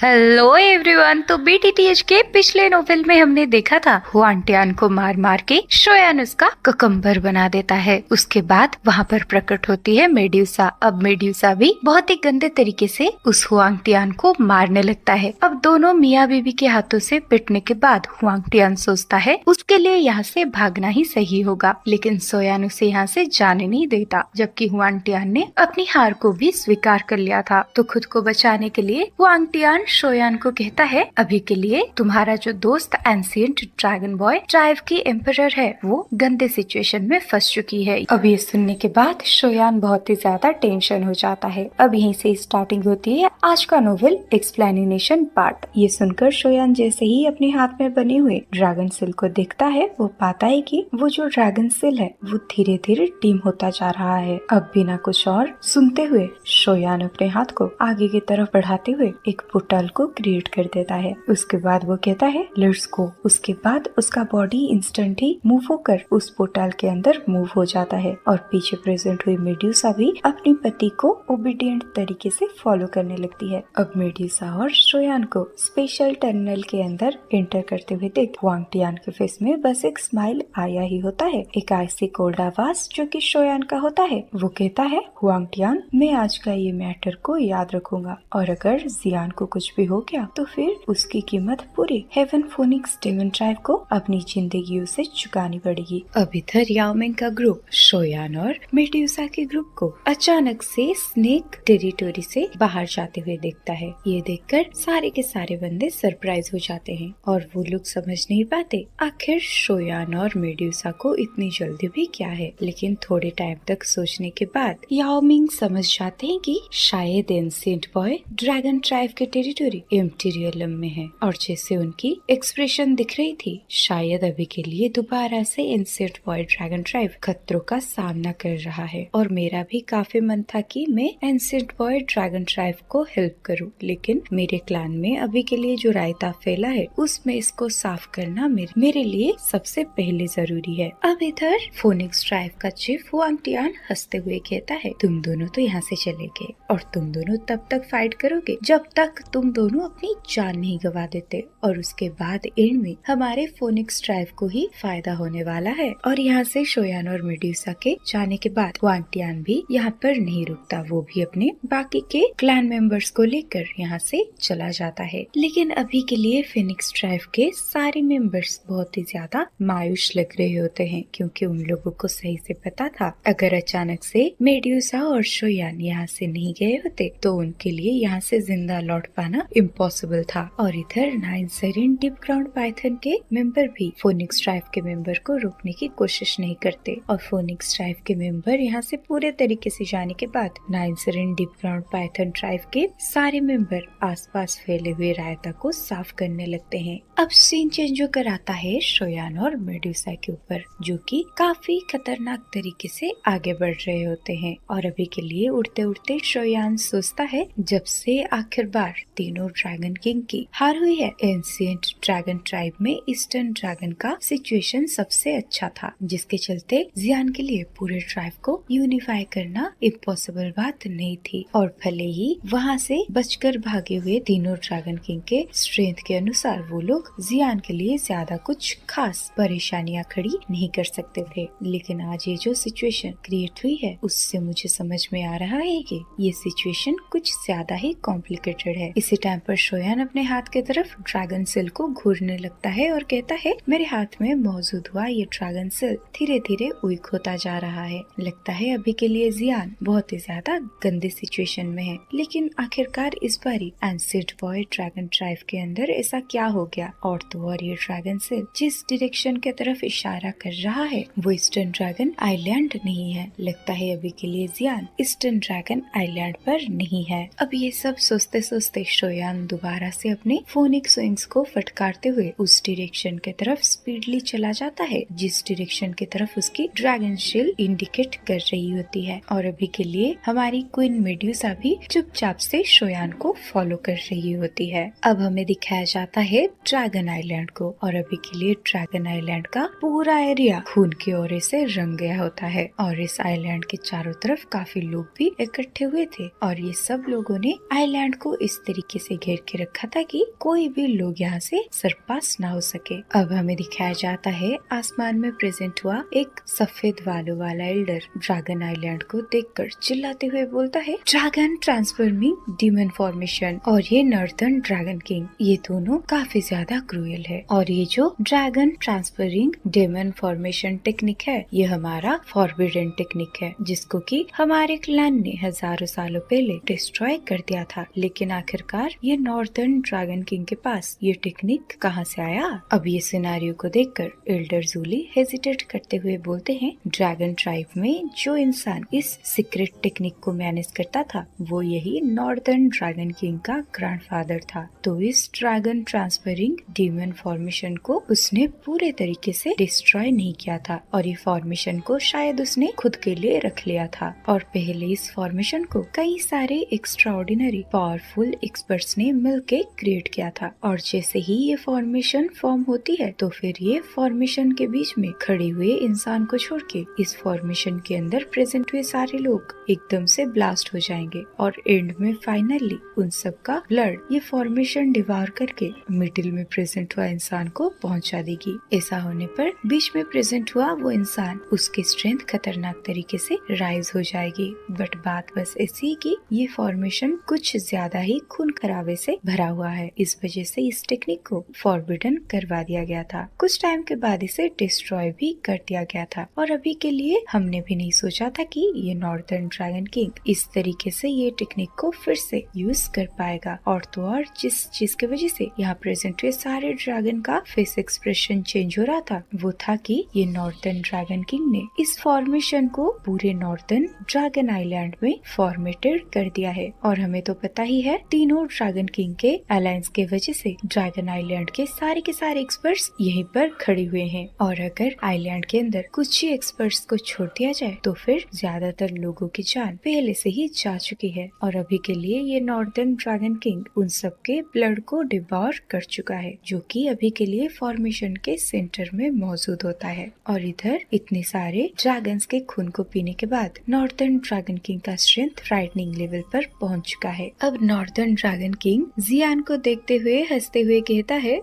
Hello everyone. तो बीटीटीएच के पिछले नोवेल में हमने देखा था हुआन टियान को मार मार के शोयान उसका ककम्बर बना देता है। उसके बाद वहाँ पर प्रकट होती है मेड्यूसा। अब मेड्यूसा भी बहुत ही गंदे तरीके से उस हुआंग टियान को मारने लगता है। अब दोनों मियाँ बीबी के हाथों से पिटने के बाद हुआंग टियान सोचता है उसके लिए यहाँ से भागना ही सही होगा, लेकिन सोयान उसे यहाँ से जाने नहीं देता, जबकि हुआंग टियान ने अपनी हार को भी स्वीकार कर लिया था। तो खुद को बचाने के लिए हुआंग टियान शोयान को कहता है, अभी के लिए तुम्हारा जो दोस्त एंशिएंट ड्रैगन बॉय ट्राइब की एम्परर है वो गंदे सिचुएशन में फंस चुकी है। अब ये सुनने के बाद शोयान बहुत ही ज्यादा टेंशन हो जाता है। अब यहीं से स्टार्टिंग होती है आज का नोवेल एक्सप्लेनेशन पार्ट। ये सुनकर शोयान जैसे ही अपने हाथ में बने हुए ड्रैगन सिल को देखता है, वो पाता है कि वो जो ड्रैगन सिल है वो धीरे धीरे डिम होता जा रहा है। अब बिना कुछ और सुनते हुए शोयान अपने हाथ को आगे की तरफ बढ़ाते हुए एक पोर्टल को क्रिएट कर देता है। उसके बाद वो कहता है लेट्स गो। उसके बाद उसका बॉडी इंस्टेंट ही मूव होकर उस पोर्टल के अंदर मूव हो जाता है और पीछे प्रेजेंट हुई मेड्यूसा भी अपनी पति को ओबीडियंट तरीके से फॉलो करने लगती है। अब मेड्यूसा और शोयान को स्पेशल टनल के अंदर एंटर करते हुए देख हुआंग टियान के फेस में बस एक स्माइल आया ही होता है। एक आइसी कोल्ड आवाज जो कि शोयान का होता है वो कहता है हुआंग टियान, मैं आज का ये मैटर को याद रखूंगा और अगर जियान को कुछ भी हो गया तो फिर उसकी कीमत पूरे हेवन फोनिक्स डेमन ट्राइब को अपनी जिंदगी से चुकानी पड़ेगी। अब इधर याओमिंग का ग्रुप शोयान और मेड्यूसा के ग्रुप को अचानक से स्नेक टेरिटोरी से बाहर जाते हुए देखता है। ये देखकर सारे के सारे बंदे सरप्राइज हो जाते हैं और वो लोग समझ नहीं पाते आखिर शोयान और मेड्यूसा को इतनी जल्दी भी क्या है। लेकिन थोड़े टाइम तक सोचने के बाद याओमिंग समझ जाते हैं कि शायद एंशिएंट बॉय ड्रैगन ट्राइब के टेरिटोरी इम्टीरियलम में है और जैसे उनकी एक्सप्रेशन दिख रही थी शायद अभी के लिए दोबारा से एंशिएंट बॉय ड्रैगन ट्राइब खतरों का सामना कर रहा है। और मेरा भी काफी मन था कि मैं एंशिएंट बॉय ड्रैगन ट्राइब को हेल्प करूं, लेकिन मेरे क्लान में अभी के लिए जो रायता फैला है उसमें इसको साफ करना मेरे लिए सबसे पहले जरूरी है। अब इधर फोनिक्स ट्राइब का चीफ हुआंग टियान हंसते हुए कहता है, तुम दोनों तो यहाँ से चले गए और तुम दोनों तब तक फाइट करोगे जब तक तुम दोनों अपनी जान नहीं गवा देते, और उसके बाद एंड में हमारे फोनिक्स ट्राइब को ही फायदा होने वाला है। और यहाँ से शोयान और मेड्यूसा के जाने के बाद हुआंग टियान भी यहाँ पर नहीं रुकता, वो भी अपने बाकी के क्लैन मेंबर्स को लेकर यहाँ से चला जाता है। लेकिन अभी के लिए फिनिक्स ट्राइब के सारे मेंबर्स बहुत ही ज्यादा मायूस लग रहे होते हैं, क्योंकि उन लोगों को सही से पता था अगर अचानक से मेड्यूसा और शोयान यहाँ से नहीं गए होते तो उनके लिए यहाँ से जिंदा लौट पाना इम्पॉसिबल था। और इधर 9 सेरिन डीप ग्राउंड पाइथन के मेंबर भी फोनिक्स ट्राइब के मेंबर को रोकने की कोशिश नहीं करते, और फोनिक्स ट्राइब के मेंबर यहाँ से पूरे तरीके से जाने के बाद 9 serene deep ground python tribe के सारे मेंबर आसपास फैले हुए रायता को साफ करने लगते हैं। अब सीन चेंज होकर आता है शोयान और मेड्यूसा के ऊपर, जो कि काफी खतरनाक तरीके से आगे बढ़ रहे होते हैं। और अभी के लिए उड़ते उड़ते शोयान सोचता है जब से आखिर बार तीनों ड्रैगन किंग की हार हुई है, एंशिएंट ड्रैगन ट्राइब में ईस्टर्न ड्रैगन का सिचुएशन सबसे अच्छा था, जिसके चलते जियान के लिए पूरे ट्राइब को यूनिफाई करना इम्पॉसिबल बात नहीं थी। और भले ही वहाँ से बचकर भागे हुए तीनों ड्रैगन किंग के स्ट्रेंथ के अनुसार वो लोग जियान के लिए ज्यादा कुछ खास परेशानियाँ खड़ी नहीं कर सकते थे, लेकिन आज ये जो सिचुएशन क्रिएट हुई है उससे मुझे समझ में आ रहा है कि ये सिचुएशन कुछ ज्यादा ही कॉम्प्लिकेटेड है। इसी टाइम पर शोयान अपने हाथ की तरफ ड्रैगन सेल को घूरने लगता है और कहता है, मेरे हाथ में मौजूद हुआ ये ड्रैगन सेल धीरे धीरे वीक होता जा रहा है। लगता है अभी के लिए जियान बहुत ही ज्यादा गंदे सिचुएशन में है। लेकिन आखिरकार इस बारी एंशिएंट बॉय ड्रैगन ट्राइब के अंदर ऐसा क्या हो गया? और तो और ये ड्रैगन सेल जिस डायरेक्शन की तरफ इशारा कर रहा है वो ईस्टर्न ड्रैगन आइलैंड नहीं है। लगता है अभी के लिए जियान ईस्टर्न ड्रैगन आइलैंड पर नहीं है। अब ये सब सोचते सोचते शोयान दोबारा से अपने फोनिक्स विंग्स को फटकारते हुए उस डायरेक्शन की तरफ स्पीडली चला जाता है जिस डायरेक्शन की तरफ उसकी ड्रैगन शेल इंडिकेट कर रही होती है। और अभी के लिए हमारी क्वीन मेड्यूसा भी चुपचाप से शोयान को फॉलो कर रही होती है। अब हमें दिखाया जाता है ड्रैगन आइलैंड को, और अभी के लिए ड्रैगन आइलैंड का पूरा एरिया खून के ओरे से रंग गया होता है और इस आइलैंड के चारों तरफ काफी लोग भी इकट्ठे हुए थे और ये सब लोगों ने आइलैंड को इस तरीके तरीके से घेर के रखा था कि कोई भी लोग यहाँ से सरपास ना हो सके। अब हमें दिखाया जाता है आसमान में प्रेजेंट हुआ एक सफेद बालों वाला एल्डर ड्रैगन आइलैंड को देखकर चिल्लाते हुए बोलता है, ड्रैगन ट्रांसफॉर्मिंग डीमन फॉर्मेशन और ये नॉर्दर्न ड्रैगन किंग, ये दोनों काफी ज्यादा क्रूएल है। और ये जो dragon transferring demon formation technique है, ये हमारा फॉरबिडन टेक्निक है, जिसको कि हमारे क्लैन ने हजारों सालों पहले डिस्ट्रॉय कर दिया था। लेकिन आखिरकार ये नॉर्दर्न ड्रैगन किंग के पास ये टेक्निक कहाँ से आया? अब ये सिनेरियो को देखकर एल्डर जूली हेजिटेट करते हुए बोलते हैं, ड्रैगन ट्राइब में जो इंसान इस सीक्रेट टेक्निक को मैनेज करता था वो यही नॉर्दर्न ड्रैगन किंग का ग्रैंडफादर था। तो इस ड्रैगन ट्रांसफरिंग डीमन फॉर्मेशन को उसने पूरे तरीके से डिस्ट्रॉय नहीं किया था और ये फॉर्मेशन को शायद उसने खुद के लिए रख लिया था। और पहले इस फॉर्मेशन को कई सारे एक्स्ट्राऑर्डिनरी पावरफुल एक्सपर्ट्स ने मिलकर क्रिएट किया था। और जैसे ही ये फॉर्मेशन फॉर्म होती है तो फिर ये फॉर्मेशन के बीच में खड़े हुए इंसान को छोड़ के इस फॉर्मेशन के अंदर प्रेजेंट हुए सारे लोग एकदम से ब्लास्ट हो जाएंगे और एंड में फाइनली उन सब का ब्लड ये फॉर्मेशन डिवार करके मिडिल में प्रेजेंट हुआ इंसान को पहुंचा देगी। ऐसा होने पर बीच में प्रेजेंट हुआ वो इंसान, उसकी स्ट्रेंथ खतरनाक तरीके से राइज हो जाएगी। बट बात बस ऐसी कि ये फॉर्मेशन कुछ ज्यादा ही खून खराबे से भरा हुआ है, इस वजह से इस टेक्निक को फॉरबिडन करवा दिया गया था। कुछ टाइम के बाद इसे डिस्ट्रॉय भी कर दिया गया था और अभी के लिए हमने भी नहीं सोचा था कि ये नॉर्दर्न ड्रैगन किंग इस तरीके से ये टेक्निक को फिर से यूज कर पाएगा। और तो और जिस चीज की वजह से यहाँ प्रेजेंट हुए सारे ड्रैगन का फेस एक्सप्रेशन चेंज हो रहा था वो था कि ये नॉर्दर्न ड्रैगन किंग ने इस फॉर्मेशन को पूरे नॉर्दर्न ड्रैगन आइलैंड में फॉर्मेटेड कर दिया है। और हमें तो पता ही है तीनों ड्रैगन किंग के अलायंस के वजह से ड्रैगन आइलैंड के सारे एक्सपर्ट्स यहीं पर खड़े हुए हैं। और अगर आइलैंड के अंदर कुछ ही एक्सपर्ट्स को छोड़ दिया जाए तो फिर ज्यादातर लोगों की जान पहले से ही जा चुकी है। और अभी के लिए ये नॉर्दर्न ड्रैगन किंग उन सबके ब्लड को डिवॉर कर चुका है, जो कि अभी के लिए फॉर्मेशन के सेंटर में मौजूद होता है। और इधर इतने सारे ड्रैगन्स के खून को पीने के बाद नॉर्दर्न ड्रैगन किंग का स्ट्रेंथ फ्राइटनिंग लेवल पर पहुंच चुका है। अब नॉर्दर्न ड्रैगन किंग जियान को देखते हुए हंसते हुए कहता है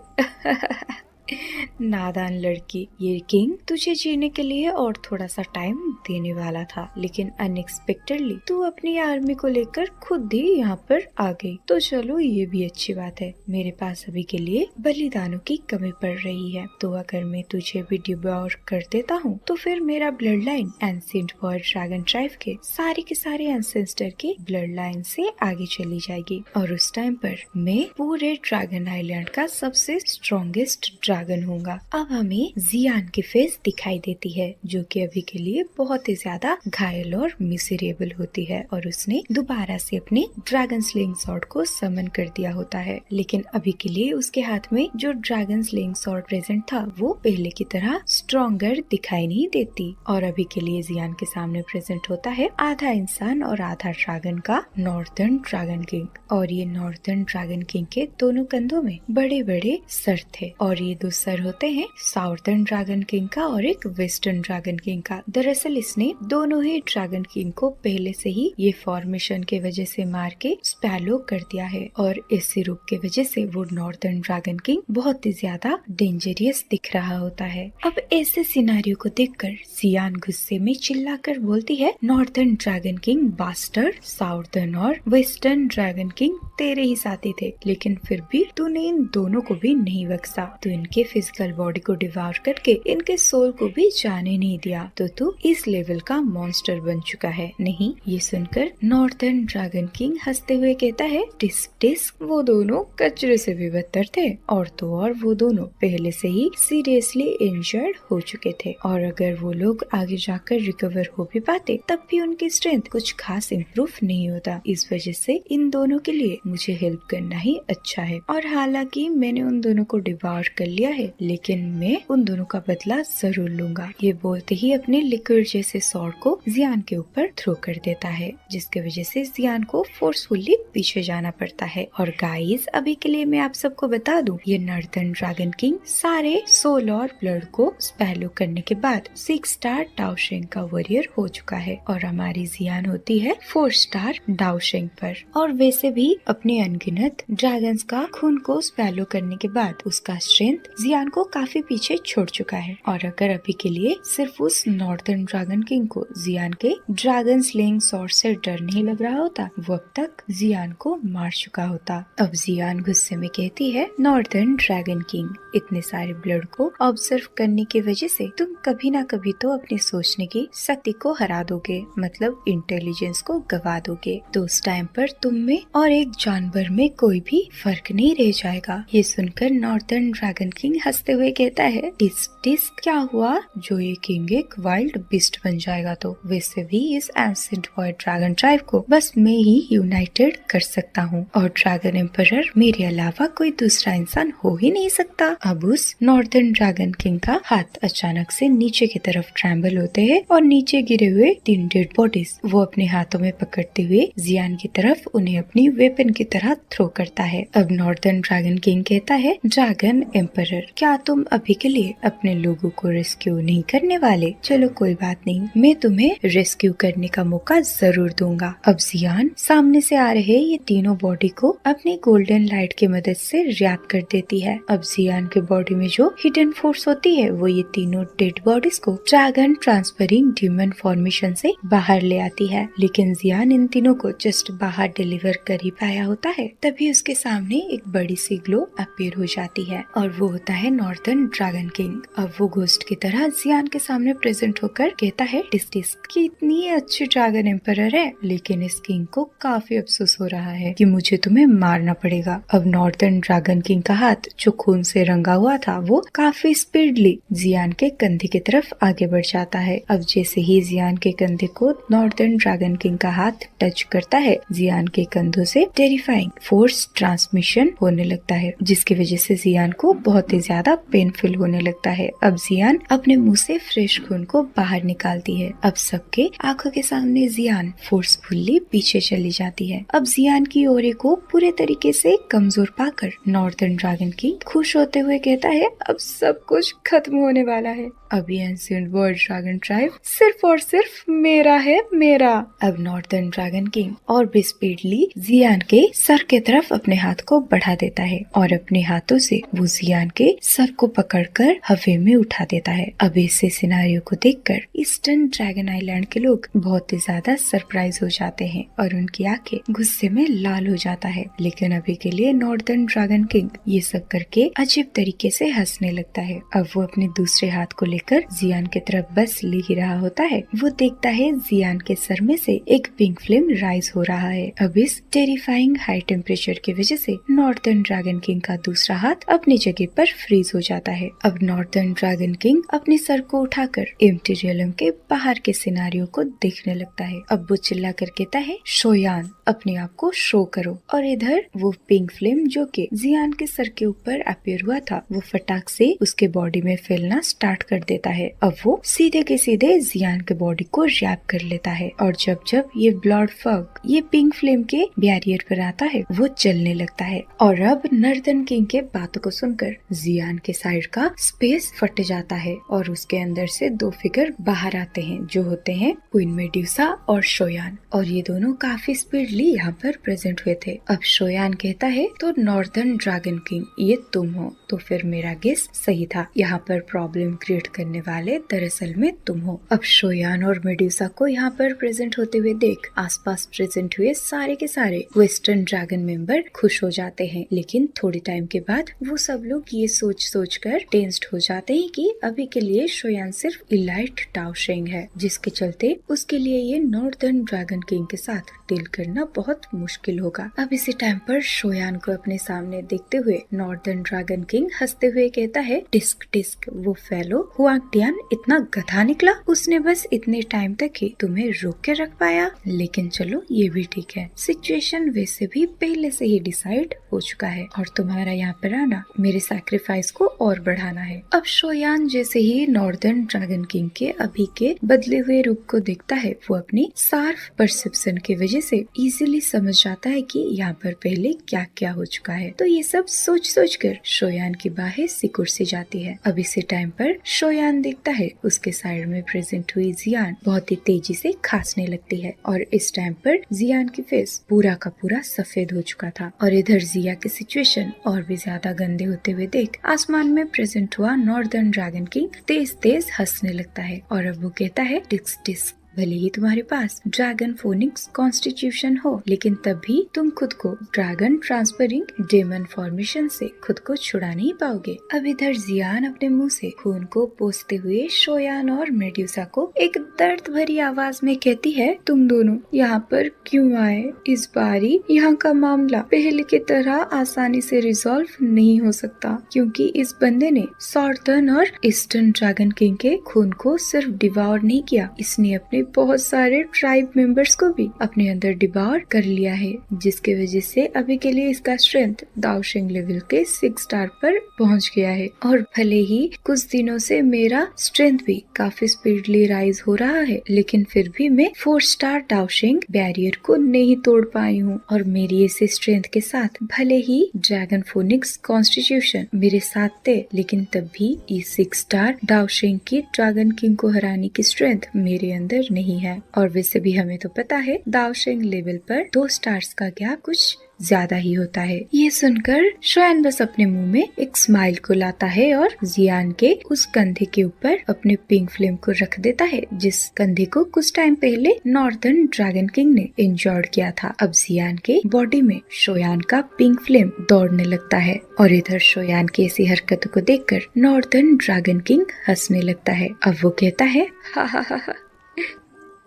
नादान लड़की, ये किंग तुझे जीने के लिए और थोड़ा सा टाइम देने वाला था, लेकिन अनएक्सपेक्टेडली तू अपनी आर्मी को लेकर खुद ही यहाँ पर आ गई। तो चलो ये भी अच्छी बात है, मेरे पास अभी के लिए बलिदानों की कमी पड़ रही है। तो अगर मैं तुझे भी डिवोर कर देता हूँ तो फिर मेरा blood line ancient world dragon tribe के सारे एंसेस्टर के ब्लड लाइन से आगे चली जाएगी और उस टाइम पर मैं पूरे ड्रैगन आइलैंड का सबसे स्ट्रॉन्गेस्ट ड्रैगन होगा। अब हमें जियान की फेस दिखाई देती है, जो कि अभी के लिए बहुत ही ज्यादा घायल और मिसेरेबल होती है और उसने दोबारा से अपने ड्रैगन स्लेइंग सॉर्ड को समन कर दिया होता है। लेकिन अभी के लिए उसके हाथ में जो ड्रैगन स्लेइंग सॉर्ड प्रेजेंट था वो पहले की तरह स्ट्रॉन्गर दिखाई नहीं देती। और अभी के लिए जियान के सामने प्रेजेंट होता है आधा इंसान और आधा ड्रैगन का नॉर्दर्न ड्रैगन किंग। और ये नॉर्दर्न ड्रैगन किंग के दोनों कंधों में बड़े बड़े सर थे और ये दो सर होते हैं साउथर्न ड्रैगन किंग का और एक वेस्टर्न ड्रैगन किंग का। दरअसल इसने दोनों ही ड्रैगन किंग को पहले से ही ये फॉर्मेशन के वजह से मार के स्पैलो कर दिया है और इसी रूप के वजह से वो नॉर्दर्न ड्रैगन किंग बहुत ही ज्यादा डेंजरियस दिख रहा होता है। अब ऐसे सिनेरियो को देखकर जियान गुस्से में चिल्लाकर बोलती है, northern dragon king bastard, southern और वेस्टर्न ड्रैगन किंग तेरे ही साथी थे, लेकिन फिर भी तूने इन दोनों को भी नहीं बख्शा। तू इनके फिजिकल बॉडी को डिवार करके इनके सोल को भी जाने नहीं दिया, तो तू इस लेवल का मॉन्स्टर बन चुका है। नहीं, ये सुनकर नॉर्दर्न ड्रैगन किंग हंसते हुए कहता है, टिस्क टिस्क, वो दोनों कचरे से भी बदतर थे और तो और वो दोनों पहले से ही सीरियसली इंजर्ड हो चुके थे और अगर वो लोग आगे जाकर रिकवर हो भी पाते तब भी उनकी स्ट्रेंथ कुछ खास इम्प्रूव नहीं होता। इस वजह से इन दोनों के लिए मुझे हेल्प करना ही अच्छा है। और हालांकि मैंने उन दोनों को डिवार कर लिया दिया है, लेकिन मैं उन दोनों का बदला जरूर लूंगा। ये बोलते ही अपने लिक्विड जैसे सॉर्ड को जियान के ऊपर थ्रो कर देता है, जिसकी वजह से जियान को फोर्सफुली पीछे जाना पड़ता है। और गाइस, अभी के लिए मैं आप सबको बता दूं, ये नॉर्दर्न ड्रैगन किंग सारे सोल और ब्लड को स्पैलो करने के बाद 6 स्टार डाओशेंग का वॉरियर हो चुका है और हमारी जियान होती है 4 स्टार डाओशेंग पर। और वैसे भी अपने अनगिनत ड्रैगन्स का खून को स्पैलो करने के बाद उसका स्ट्रेंथ जियान को काफी पीछे छोड़ चुका है। और अगर अभी के लिए सिर्फ उस नॉर्दर्न ड्रैगन किंग को जियान के ड्रैगन स्लेइंग सॉर्ड से डर नहीं लग रहा होता, वो अब तक जियान को मार चुका होता। अब जियान गुस्से में कहती है, नॉर्दर्न ड्रैगन किंग, इतने सारे ब्लड को ऑब्जर्व करने की वजह से तुम कभी ना कभी तो अपनी सोचने की शक्ति को हरा दोगे, मतलब इंटेलिजेंस को गवा दोगे। तो उस टाइम पर तुम में और एक जानवर में कोई भी फर्क नहीं रह जाएगा। ये सुनकर नॉर्दर्न ड्रैगन किंग हंसते हुए कहता है, टिस टिस, क्या हुआ जो ये किंग एक वाइल्ड बिस्ट बन जाएगा तो? वैसे भी इस एंसेंट बॉय ड्रैगन ट्राइब को बस मैं ही यूनाइटेड कर सकता हूँ और ड्रैगन एम्परर मेरे अलावा कोई दूसरा इंसान हो ही नहीं सकता। अब उस नॉर्दर्न ड्रैगन किंग का हाथ अचानक से नीचे की तरफ ट्रैम्बल होते हैं और नीचे गिरे हुए 3 डेड बॉडीज वो अपने हाथों में पकड़ते हुए जियान की तरफ उन्हें अपनी वेपन की तरह थ्रो करता है। अब नॉर्दर्न ड्रैगन किंग कहता है, ड्रैगन एम्परर, क्या तुम अभी के लिए अपने लोगों को रेस्क्यू नहीं करने वाले? चलो कोई बात नहीं, मैं तुम्हें रेस्क्यू करने का मौका जरूर दूंगा। अब जियान सामने से आ रहे ये तीनों बॉडी को अपनी गोल्डन लाइट की मदद से रिएक्ट कर देती है। अब जियान के बॉडी में जो हिडन फोर्स होती है वो ये तीनों डेड बॉडीज को ड्रैगन ट्रांसफरिंग डीमन फॉर्मेशन से बाहर ले आती है। लेकिन जियान इन तीनों को जस्ट बाहर डिलीवर कर ही पाया होता है, तभी उसके सामने एक बड़ी सी ग्लो अपीयर हो जाती है और वो होता है नॉर्दर्न ड्रैगन किंग। अब वो घोस्ट की तरह जियान के सामने प्रेजेंट होकर कहता है, टिस टिस की इतनी अच्छी ड्रैगन एम्परर है, लेकिन इस किंग को काफी अफसोस हो रहा है कि मुझे तुम्हें मारना पड़ेगा। अब नॉर्दर्न ड्रैगन किंग का हाथ जो खून से रंगा हुआ था वो काफी स्पीडली जियान के कंधे की तरफ आगे बढ़ जाता है। अब जैसे ही जियान के कंधे को नॉर्दर्न ड्रैगन किंग का हाथ टच करता है, जियान के कंधों से टेरिफाइंग फोर्स ट्रांसमिशन होने लगता है, जिसकी वजह से जियान को बहुत ही ज्यादा पेनफुल होने लगता है। अब जियान अपने मुंह से फ्रेश खून को बाहर निकालती है। अब सबके आंखों के सामने जियान फोर्सफुली पीछे चली जाती है। अब जियान की ओरे को पूरे तरीके से कमजोर पाकर नॉर्दर्न ड्रैगन किंग खुश होते हुए कहता है, अब सब कुछ खत्म होने वाला है। अब ये एंशिएंट वर्ल्ड ड्रैगन ट्राइब सिर्फ और सिर्फ मेरा है, मेरा। अब नॉर्दर्न ड्रैगन किंग और भी स्पीडली जियान के सर के तरफ अपने हाथ को बढ़ा देता है और अपने हाथों से वो जियान के सर को पकड़कर हवा में उठा देता है। अब ऐसे सिनेरियो को देखकर ईस्टर्न ड्रैगन आइलैंड के लोग बहुत ही ज्यादा सरप्राइज हो जाते हैं और उनकी आंखें गुस्से में लाल हो जाता है। लेकिन अभी के लिए नॉर्दर्न ड्रैगन किंग ये सब करके अजीब तरीके से हंसने लगता है। अब वो अपने दूसरे हाथ को लेकर जियान की तरफ बस ले ही रहा होता है, वो देखता है जियान के सर में से एक पिंक फ्लेम राइज हो रहा है। अब इस टेरिफाइंग हाई टेम्परेचर की वजह से नॉर्दर्न ड्रैगन किंग का दूसरा हाथ अपनी जगह पर फ्रीज हो जाता है। अब नॉर्दर्न ड्रैगन किंग अपने सर को उठाकर एम्प्टी रियलम के बाहर के सिनेरियो को देखने लगता है। अब वो चिल्ला कर कहता है, शोयान, अपने आप को शो करो। और इधर वो पिंक फ्लेम जो कि जियान के सर के ऊपर अपीयर हुआ था, वो फटाक से उसके बॉडी में फैलना स्टार्ट कर देता है। अब वो सीधे के सीधे जियान के बॉडी को रैप कर लेता है और जब जब ये ब्लड फॉग ये पिंक फ्लेम के बैरियर पर आता है, वो चलने लगता है। और अब नॉर्दर्न किंग के बातों को सुनकर जियान के साइड का स्पेस फट जाता है और उसके अंदर से 2 फिगर बाहर आते हैं जो होते हैं क्वीन मेड्यूसा और शोयान। और ये दोनों काफी स्पीडली यहाँ पर प्रेजेंट हुए थे। अब शोयान कहता है, तो नॉर्दर्न ड्रैगन किंग ये तुम हो? तो फिर मेरा गेस सही था, यहाँ पर प्रॉब्लम क्रिएट करने वाले दरअसल में तुम हो। अब शोयान और मेड्यूसा को यहाँ पर प्रेजेंट होते हुए देख आसपास प्रेजेंट हुए सारे के सारे वेस्टर्न ड्रैगन मेंबर खुश हो जाते हैं। लेकिन थोड़ी टाइम के बाद वो सब लोग ये सोच कर टेंस्ड हो जाते हैं कि अभी के लिए शोयान सिर्फ इलाइट डाओशेंग है, जिसके चलते उसके लिए ये नॉर्दर्न ड्रैगन किंग के साथ डील करना बहुत मुश्किल होगा। अब इसी टाइम पर शोयान को अपने सामने देखते हुए नॉर्दर्न ड्रैगन किंग हंसते हुए कहता है, डिस्क डिस्क, वो फेलो हुआंगटियान इतना गधा निकला, उसने बस इतने टाइम तक ही तुम्हें रोक के रख पाया। लेकिन चलो ये भी ठीक है, सिचुएशन वैसे भी पहले से ही डिसाइड हो चुका है और तुम्हारा यहाँ पर आना मेरे सैक्रिफाइस सैक्रिफाइस को और बढ़ाना है। अब शोयान जैसे ही नॉर्दर्न ड्रैगन किंग के अभी के बदले हुए रूप को देखता है, वो अपनी शार्प परसेप्शन की वजह से इजीली समझ जाता है कि यहाँ पर पहले क्या क्या हो चुका है। तो ये सब सोच सोच कर शोयान की बाहें सिकुड़ सी जाती है। अब इसी टाइम पर शोयान देखता है उसके साइड में प्रेजेंट हुई जियान बहुत ही तेजी से खांसने लगती है और इस टाइम पर जियान की फेस पूरा का पूरा सफेद हो चुका था और इधर जिया की सिचुएशन और भी ज्यादा गंदे होते हुए देख आसमान में प्रेजेंट हुआ नॉर्दर्न ड्रैगन किंग तेज तेज हंसने लगता है और अब वो कहता है टिक्स टिक्स, भले ही तुम्हारे पास ड्रैगन फोनिक्स कॉन्स्टिट्यूशन हो, लेकिन तब भी तुम खुद को ड्रैगन ट्रांसफरिंग डेमन फॉर्मेशन से खुद को छुड़ा नहीं पाओगे। अब इधर जियान अपने मुंह से खून को पोंछते हुए शोयान और मेड्यूसा को एक दर्द भरी आवाज में कहती है, तुम दोनों यहाँ पर क्यों आए? इस बारी यहाँ का मामला पहले की तरह आसानी से रिजॉल्व नहीं हो सकता, क्योंकि इस बंदे ने सॉर्थर्न और ईस्टर्न ड्रैगन किंग के खून को सिर्फ डिवाउर नहीं किया, इसने अपने बहुत सारे ट्राइब मेंबर्स को भी अपने अंदर डिवाउर कर लिया है, जिसके वजह से अभी के लिए इसका स्ट्रेंथ दाओशिंग लेवल के 6 स्टार पर पहुंच गया है। और भले ही कुछ दिनों से मेरा स्ट्रेंथ भी काफी स्पीडली राइज हो रहा है, लेकिन फिर भी मैं 4 स्टार दाओशिंग बैरियर को नहीं तोड़ पाई हूँ। और मेरी इसी स्ट्रेंथ के साथ भले ही ड्रैगन फोनिक्स कॉन्स्टिट्यूशन मेरे साथ थे, लेकिन तब भी इस 6 स्टार दाओशिंग की ड्रैगन किंग को हराने की स्ट्रेंथ मेरे अंदर नहीं है। और वैसे भी हमें तो पता है दाओशिंग लेवल पर 2 स्टार्स का गैप कुछ ज्यादा ही होता है। ये सुनकर शोयान बस अपने मुंह में एक स्माइल को लाता है और जियान के उस कंधे के ऊपर अपने पिंक फ्लेम को रख देता है, जिस कंधे को कुछ टाइम पहले नॉर्दर्न ड्रैगन किंग ने इंजर्ड किया था। अब जियान के बॉडी में शोयान का पिंक फ्लेम दौड़ने लगता है और इधर शोयान की ऐसी हरकतों को देखकर नॉर्दर्न ड्रैगन किंग हंसने लगता है। अब वो कहता है, हा हा हा हा,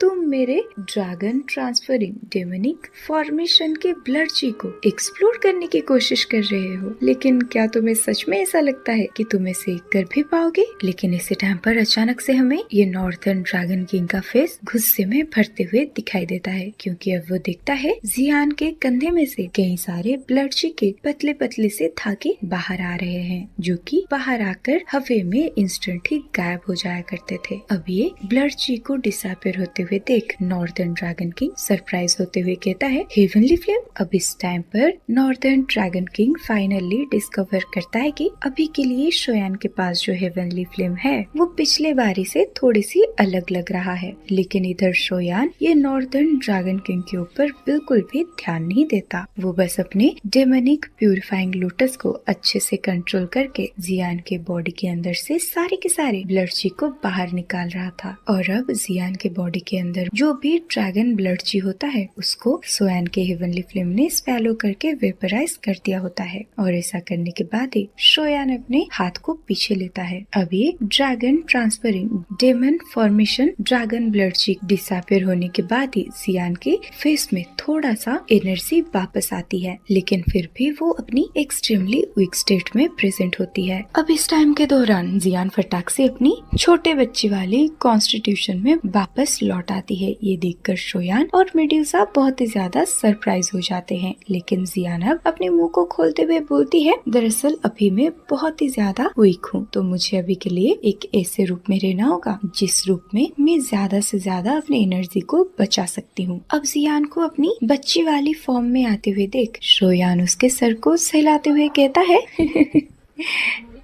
तुम मेरे ड्रैगन ट्रांसफरिंग डेमोनिक फॉर्मेशन के ब्लड ची को एक्सप्लोर करने की कोशिश कर रहे हो, लेकिन क्या तुम्हें सच में ऐसा लगता है कि तुम इसे कर भी पाओगे? लेकिन इसी टाइम पर अचानक से हमें ये नॉर्दर्न ड्रैगन किंग का फेस गुस्से में भरते हुए दिखाई देता है, क्योंकि अब वो दिखता है जियान के कंधे में से कई सारे ब्लड ची के पतले पतले से धागे बाहर आ रहे हैं, जो कि बाहर आकर हवा में इंस्टेंट ही गायब हो जाया करते थे। अब ये ब्लड ची को डिसअपीयर होते हुए देख नॉर्दर्न ड्रैगन किंग सरप्राइज होते हुए कहता है, हेवनली फ्लेम। अब इस टाइम पर northern dragon king finally discover करता है कि अभी के लिए शोयान के पास जो हेवनली फ्लेम है वो पिछले बारी से थोड़ी सी अलग लग रहा है। लेकिन इधर शोयान ये नॉर्दर्न ड्रैगन किंग के ऊपर बिल्कुल भी ध्यान नहीं देता, वो बस अपने डेमोनिक प्यूरिफाइंग लोटस को अच्छे से कंट्रोल करके जियान के बॉडी के अंदर से सारे के सारे ब्लड ची को बाहर निकाल रहा था। और अब जियान के बॉडी के अंदर जो भी ड्रैगन ब्लड ची होता है उसको शोयान के हेवनली फ्लेम ने स्पैलो करके वेपराइज कर दिया होता है। और ऐसा करने के बाद ही शोयान अपने हाथ को पीछे लेता है। अब ये dragon transferring demon formation dragon blood chi disappear होने के बाद ही जियान के फेस में थोड़ा सा एनर्जी वापस आती है, लेकिन फिर भी वो अपनी एक्सट्रीमली वीक स्टेट में प्रेजेंट होती है। अब इस टाइम के दौरान जियान फटाक से अपनी छोटे बच्चे वाली कॉन्स्टिट्यूशन में वापस लौट आती है। ये देखकर शोयान और मेड्यूसा बहुत ही ज्यादा सरप्राइज हो जाते हैं, लेकिन जियान अब अपने मुंह को खोलते हुए बोलती है, दरअसल अभी मैं बहुत ही ज्यादा वीक हूँ, तो मुझे अभी के लिए एक ऐसे रूप में रहना होगा जिस रूप में मैं ज्यादा से ज्यादा अपनी एनर्जी को बचा सकती हूँ। अब जियान को अपनी बच्ची वाली फॉर्म में आते हुए देख शोयान उसके सर को सहलाते हुए कहता है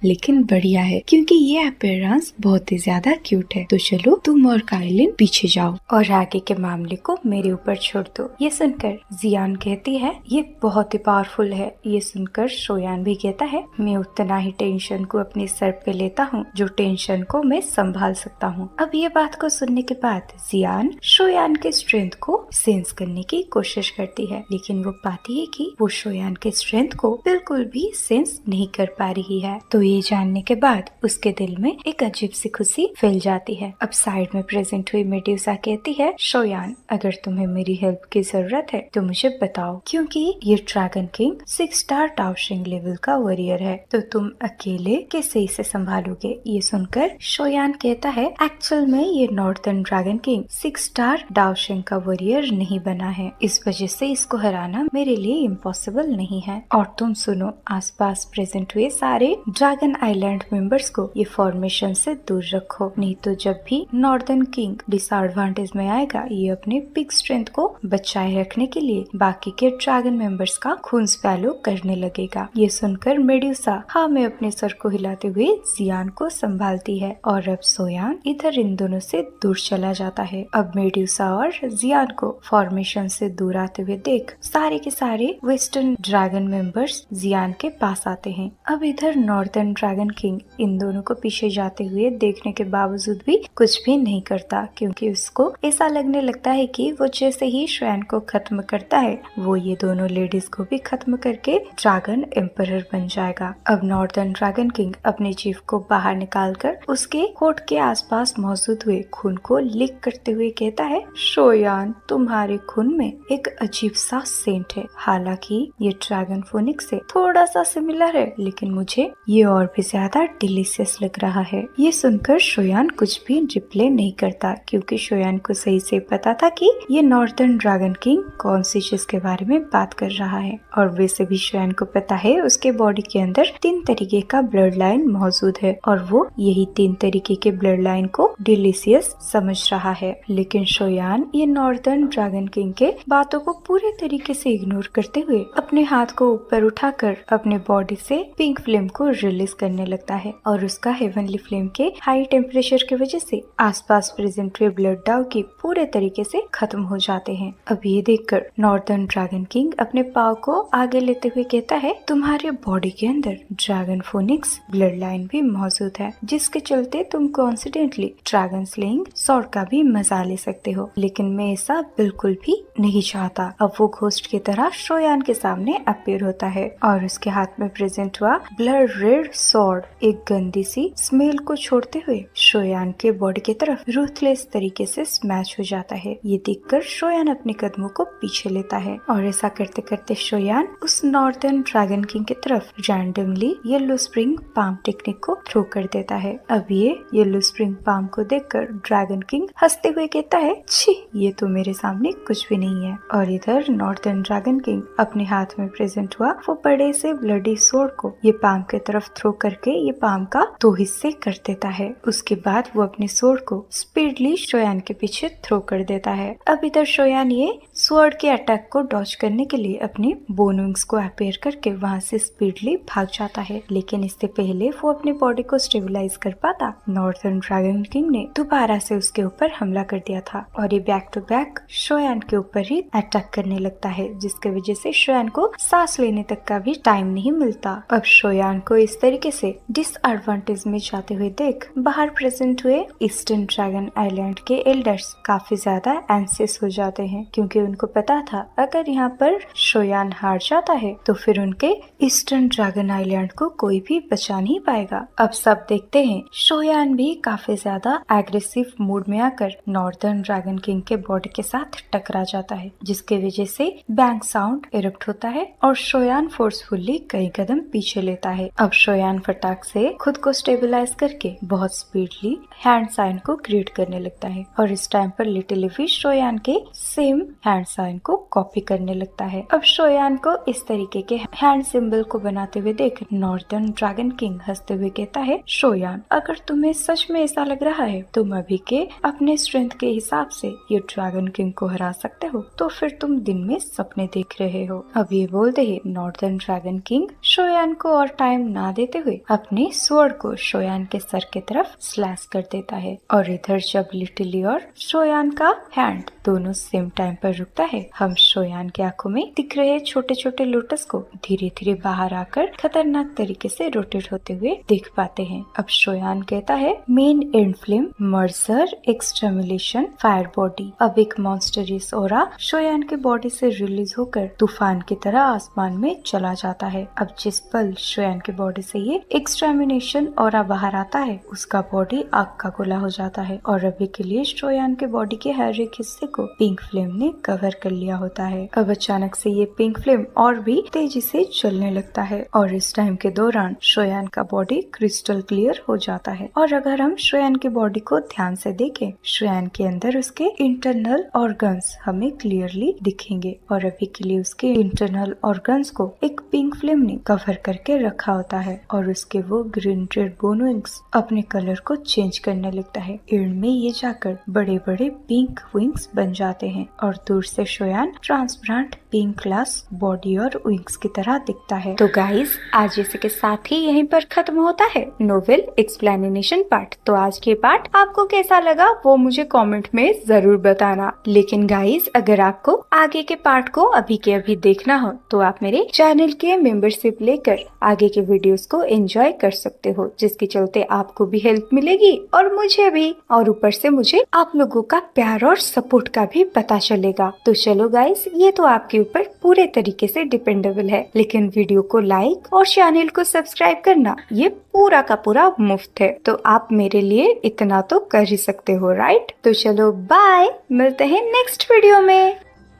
लेकिन बढ़िया है, क्योंकि ये अपीयरेंस बहुत ही ज्यादा क्यूट है। तो चलो तुम और काइलिन पीछे जाओ और आगे के मामले को मेरे ऊपर छोड़ दो। ये सुनकर जियान कहती है, ये बहुत ही पावरफुल है। ये सुनकर शोयान भी कहता है, मैं उतना ही टेंशन को अपने सर पे लेता हूँ जो टेंशन को मैं संभाल सकता हूँ। अब ये बात को सुनने के बाद जियान शोयान के स्ट्रेंथ को सेंस करने की कोशिश करती है, लेकिन वो पाती है कि वो शोयान के स्ट्रेंथ को बिल्कुल भी सेंस नहीं कर पा रही है। तो ये जानने के बाद उसके दिल में एक अजीब सी खुशी फैल जाती है। अब साइड में प्रेजेंट हुई मेड्यूसा कहती है, शोयान अगर तुम्हें मेरी हेल्प की जरूरत है तो मुझे बताओ, क्योंकि ये ड्रैगन किंग 6 स्टार दाओशिंग लेवल का वॉरियर है, तो तुम अकेले कैसे इसे संभालोगे? ये सुनकर शोयान कहता है, एक्चुअल में ये नॉर्दर्न ड्रैगन किंग 6 स्टार दाओशिंग का वॉरियर नहीं बना है, इस वजह से इसको हराना मेरे लिए इम्पॉसिबल नहीं है। और तुम सुनो, आसपास प्रेजेंट हुए सारे ड्रैगन ड्रैगन आइलैंड मेंबर्स को ये फॉर्मेशन से दूर रखो, नहीं तो जब भी नॉर्दर्न किंग डिसएडवांटेज में आएगा ये अपने पिग स्ट्रेंथ को बचाए रखने के लिए बाकी के ड्रैगन मेंबर्स का खून स्पैलो करने लगेगा। ये सुनकर मेड्यूसा हाँ में अपने सर को हिलाते हुए जियान को संभालती है और अब सोयान इधर इन दोनों से दूर चला जाता है। अब मेड्यूसा और जियान को फॉर्मेशन से दूर आते हुए देख सारे के सारे वेस्टर्न ड्रैगन मेंबर्स जियान के पास आते हैं। अब इधर नॉर्दर्न ड्रैगन किंग इन दोनों को पीछे जाते हुए देखने के बावजूद भी कुछ भी नहीं करता, क्योंकि उसको ऐसा लगने लगता है कि वो जैसे ही श्वेन को खत्म करता है वो ये दोनों लेडीज को भी खत्म करके ड्रैगन एम्परर बन जाएगा। अब नॉर्दर्न ड्रैगन किंग अपने चीफ को बाहर निकालकर उसके होठ के आसपास मौजूद हुए खून को लिक करते हुए कहता है, शोयान तुम्हारे खून में एक अजीब सा सेंट है। हालांकि ये ड्रैगन फोनिक्स से थोड़ा सा सिमिलर है, लेकिन मुझे ये और भी ज्यादा डिलीशियस लग रहा है। ये सुनकर शोयान कुछ भी रिप्लाई नहीं करता, क्योंकि शोयान को सही से पता था कि ये नॉर्दर्न ड्रैगन किंग कौन सी चीज के बारे में बात कर रहा है। और वैसे भी शोयान को पता है उसके बॉडी के अंदर 3 तरीके का ब्लड लाइन मौजूद है और वो यही 3 तरीके के ब्लड लाइन को डिलीशियस समझ रहा है। लेकिन शोयान ये नॉर्दर्न ड्रैगन किंग के बातों को पूरे तरीके से इग्नोर करते हुए अपने हाथ को ऊपर उठाकर अपने बॉडी से पिंक फ्लेम को रिलीज करने लगता है और उसका हेवनली फ्लेम के हाई टेम्परेचर की वजह से आसपास प्रेजेंट हुए ब्लड डाउ की पूरे तरीके से खत्म हो जाते हैं। अब ये देखकर नॉर्दर्न ड्रैगन किंग अपने पाव को आगे लेते हुए कहता है, तुम्हारे बॉडी के अंदर ड्रैगन फोनिक्स ब्लड लाइन भी मौजूद है, जिसके चलते तुम कॉन्सिडेंटली ड्रैगन स्लेइंग सॉर्ड का भी मजा ले सकते हो। लेकिन मैं ऐसा बिल्कुल भी नहीं चाहता। अब वो घोस्ट की तरह शोयान के सामने अपीयर होता है और उसके हाथ में प्रेजेंट हुआ ब्लड रेड सॉर्ड एक गंदी सी स्मेल को छोड़ते हुए शोयान के बॉडी की तरफ रूथलेस तरीके से स्मैश हो जाता है। ये देखकर शोयान अपने कदमों को पीछे लेता है और ऐसा करते करते शोयान उस नॉर्दर्न ड्रैगन किंग की तरफ randomly yellow spring palm technique को थ्रो कर देता है। अब ये येलो स्प्रिंग पाम को देखकर ड्रैगन किंग हंसते हुए कहता है, छी ये तो मेरे सामने कुछ भी नहीं है। और इधर नॉर्दर्न ड्रैगन किंग अपने हाथ में प्रेजेंट हुआ वो बड़े से ब्लडी सोर्ड को ये पाम की तरफ थ्रो करके ये पाम का 2 हिस्से कर देता है। उसके बाद वो अपने सोर्ड को स्पीडली शोयान के पीछे थ्रो कर देता है। अब इधर शोयान ये स्वॉर्ड के अटैक को डॉज करने के लिए अपने बोन विंग्स को अपेयर करके वहाँ से स्पीडली भाग जाता है, लेकिन इससे पहले वो अपने बॉडी को स्टेबलाइज कर पाता नॉर्दर्न ड्रैगन किंग ने दोबारा से उसके ऊपर हमला कर दिया था और ये बैक टू बैक शोयान के ऊपर ही अटैक करने लगता है, जिसकी वजह से शोयान को सांस लेने तक का भी टाइम नहीं मिलता। अब शोयान को इस तरीके से डिसएडवांटेज में जाते हुए देख बाहर प्रेजेंट हुए ईस्टर्न ड्रैगन आइलैंड के एल्डर्स काफी ज्यादा एंसियस हो जाते हैं, क्योंकि उनको पता था अगर यहाँ पर शोयान हार जाता है तो फिर उनके ईस्टर्न ड्रैगन आइलैंड को कोई भी बचा नहीं पाएगा। अब सब देखते हैं शोयान भी काफी ज्यादा एग्रेसिव मूड में आकर नॉर्दर्न ड्रैगन किंग के बॉडी के साथ टकरा जाता है, जिसके वजह से बैंग साउंड इरप्ट होता है और शोयान फोर्सफुली कई कदम पीछे लेता है। अब शोयान फटाक से खुद को स्टेबलाइज करके बहुत स्पीडली हैंड साइन को क्रिएट करने लगता है और इस टाइम पर लिटिल लिफी शोयान के सेम हैंड साइन को कॉपी करने लगता है। अब शोयान को इस तरीके के हैंड सिंबल को बनाते हुए देख नॉर्दर्न ड्रैगन किंग हंसते हुए कहता है, शोयान अगर तुम्हें सच में ऐसा लग रहा है तुम अभी के अपने स्ट्रेंथ के हिसाब से ये ड्रैगन किंग को हरा सकते हो तो फिर तुम दिन में सपने देख रहे हो। अब ये बोलते ही नॉर्दर्न ड्रैगन किंग शोयान को और टाइम ना देते हुए अपने स्वॉर्ड को शोयान के सर की तरफ स्लैश कर देता है और इधर जब लिटिली और शोयान का हैंड दोनों सेम टाइम पर रुकता है, हम शोयान की आंखों में दिख रहे छोटे छोटे लोटस को धीरे धीरे बाहर आकर खतरनाक तरीके से रोटेट होते हुए देख पाते हैं। अब शोयान कहता है, main and flame Mercer extermination fire body. अब एक मॉन्स्टरियस ऑरा शोयान के बॉडी से रिलीज होकर तूफान की तरह आसमान में चला जाता है। अब जिस पल शोयान के बॉडी से ये एक्सटर्मिनेशन ऑरा बाहर आता है उसका बॉडी आग का गोला हो जाता है और अभी के लिए शोयान के बॉडी के हर एक हिस्से को पिंक फ्लेम ने कवर कवर कर लिया होता है। अब अचानक से ये पिंक फ्लेम और भी तेजी से चलने लगता है और इस टाइम के दौरान श्रेयान का बॉडी क्रिस्टल क्लियर हो जाता है। और अगर हम श्रेयान की बॉडी को ध्यान से देखें, श्रेयान के अंदर उसके इंटरनल ऑर्गन्स हमें क्लियरली दिखेंगे और अभी के लिए उसके इंटरनल ऑर्गन्स को एक पिंक फ्लेम ने कवर करके रखा होता है और उसके वो ग्रीन रेड बोन विंग्स अपने कलर को चेंज करने लगता है। एंड में ये जाकर बड़े बड़े पिंक विंग्स बन जाते हैं और दूर से श्रेयान ट्रांसपेरेंट पिंक ग्लास बॉडी और विंग्स की तरह दिखता है। तो गाइस, आज इसी के साथ ही यहीं पर खत्म होता है नोवेल एक्सप्लेनेशन पार्ट। तो आज के पार्ट आपको कैसा लगा वो मुझे कमेंट में जरूर बताना। लेकिन गाइस, अगर आपको आगे के पार्ट को अभी के अभी देखना हो तो आप मेरे चैनल के मेंबरशिप लेकर आगे के वीडियोस को एंजॉय कर सकते हो, जिसके चलते आपको भी हेल्प मिलेगी और मुझे भी, और ऊपर से मुझे आप लोगों का प्यार और सपोर्ट का भी पता चलेगा। तो चलो गाइस, ये तो आपके ऊपर पूरे तरीके से डिपेंडेबल है, लेकिन वीडियो को लाइक और चैनल को सब्सक्राइब करना ये पूरा का पूरा मुफ्त है। तो आप मेरे लिए इतना तो कर ही सकते हो, राइट? तो चलो बाय, मिलते हैं नेक्स्ट वीडियो में।